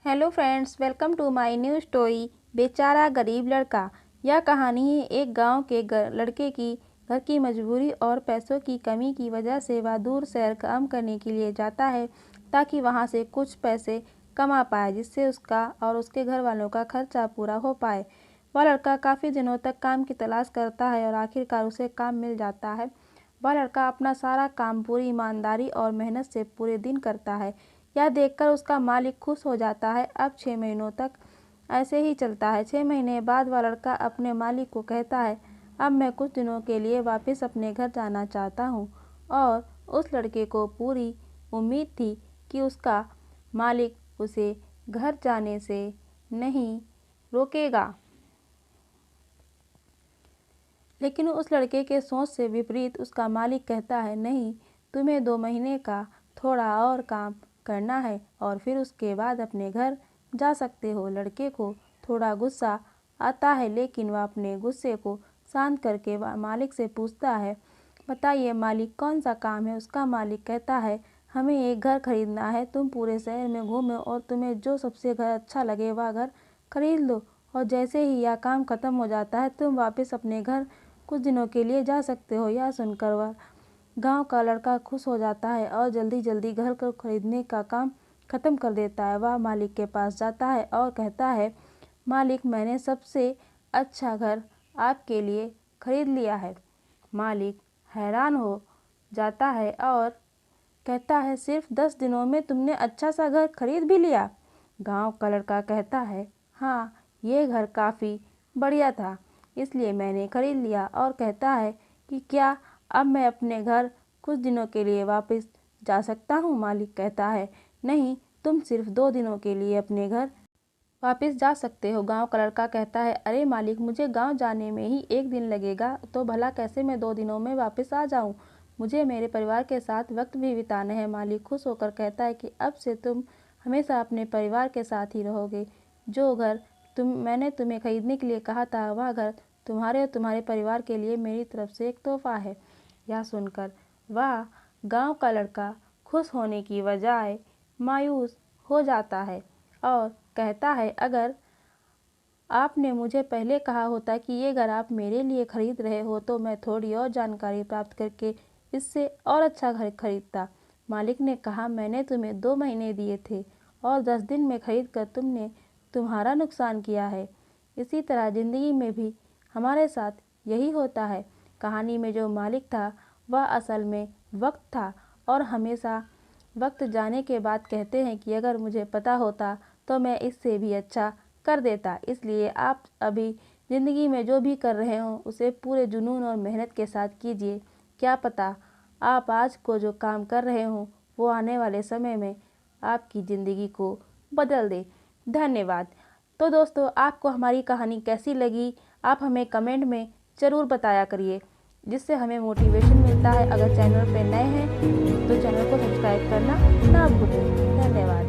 Hello friends, welcome to my new story बेचारा गरीब लड़का। यह कहानी है एक गांव के लड़के की। घर की मजबूरी और पैसों की कमी की वजह से वह दूर सैर काम करने के लिए जाता है ताकि वहां से कुछ पैसे कमा पाए, जिससे उसका और उसके घर वालों का खर्चा पूरा हो पाए। वह लड़का काफ़ी दिनों तक काम की तलाश करता है और आखिरकार उसे काम मिल जाता है। वह लड़का अपना सारा काम पूरी ईमानदारी और मेहनत से पूरे दिन करता है। यह देखकर उसका मालिक खुश हो जाता है। अब 6 महीनों तक ऐसे ही चलता है। 6 महीने बाद वह लड़का अपने मालिक को कहता है, अब मैं कुछ दिनों के लिए वापस अपने घर जाना चाहता हूँ। और उस लड़के को पूरी उम्मीद थी कि उसका मालिक उसे घर जाने से नहीं रोकेगा, लेकिन उस लड़के के सोच से विपरीत उसका मालिक कहता है, नहीं, तुम्हें 2 महीने का थोड़ा और काम करना है और फिर उसके बाद अपने घर जा सकते हो। लड़के को थोड़ा गुस्सा आता है, लेकिन वह अपने गुस्से को शांत करके वह मालिक से पूछता है, बताइए मालिक, कौन सा काम है। उसका मालिक कहता है, हमें एक घर खरीदना है। तुम पूरे शहर में घूमो और तुम्हें जो सबसे घर अच्छा लगे वह घर खरीद लो, और जैसे ही यह काम खत्म हो जाता है तुम वापस अपने घर कुछ दिनों के लिए जा सकते हो। यह सुनकर वह गांव का लड़का खुश हो जाता है और जल्दी जल्दी घर को खरीदने का काम खत्म कर देता है। वह मालिक के पास जाता है और कहता है, मालिक, मैंने सबसे अच्छा घर आपके लिए खरीद लिया है। मालिक हैरान हो जाता है और कहता है, सिर्फ 10 दिनों में तुमने अच्छा सा घर खरीद भी लिया। गांव का लड़का कहता है, हाँ, ये घर काफ़ी बढ़िया था, इसलिए मैंने खरीद लिया। और कहता है कि क्या अब मैं अपने घर कुछ दिनों के लिए वापस जा सकता हूँ। मालिक कहता है, नहीं, तुम सिर्फ 2 दिनों के लिए अपने घर वापस जा सकते हो। गांव का लड़का कहता है, अरे मालिक, मुझे गांव जाने में ही 1 दिन लगेगा, तो भला कैसे मैं 2 दिनों में वापस आ जाऊं। मुझे मेरे परिवार के साथ वक्त भी बिताना है। मालिक खुश होकर कहता है कि अब से तुम हमेशा अपने परिवार के साथ ही रहोगे। जो घर मैंने तुम्हें खरीदने के लिए कहा था, वह घर तुम्हारे और तुम्हारे परिवार के लिए मेरी तरफ से एक तोहफा है। यह सुनकर वह गांव का लड़का खुश होने की बजाय मायूस हो जाता है और कहता है, अगर आपने मुझे पहले कहा होता कि ये घर आप मेरे लिए खरीद रहे हो, तो मैं थोड़ी और जानकारी प्राप्त करके इससे और अच्छा घर खरीदता। मालिक ने कहा, मैंने तुम्हें 2 महीने दिए थे और 10 दिन में खरीद कर तुमने तुम्हारा नुकसान किया है। इसी तरह ज़िंदगी में भी हमारे साथ यही होता है। कहानी में जो मालिक था वह असल में वक्त था, और हमेशा वक्त जाने के बाद कहते हैं कि अगर मुझे पता होता तो मैं इससे भी अच्छा कर देता। इसलिए आप अभी ज़िंदगी में जो भी कर रहे हो उसे पूरे जुनून और मेहनत के साथ कीजिए। क्या पता आप आज को जो काम कर रहे हो वो आने वाले समय में आपकी ज़िंदगी को बदल दे। धन्यवाद। तो दोस्तों, आपको हमारी कहानी कैसी लगी, आप हमें कमेंट में ज़रूर बताया करिए, जिससे हमें मोटिवेशन मिलता है। अगर चैनल पे नए हैं तो चैनल को सब्सक्राइब करना ना भूलें। धन्यवाद।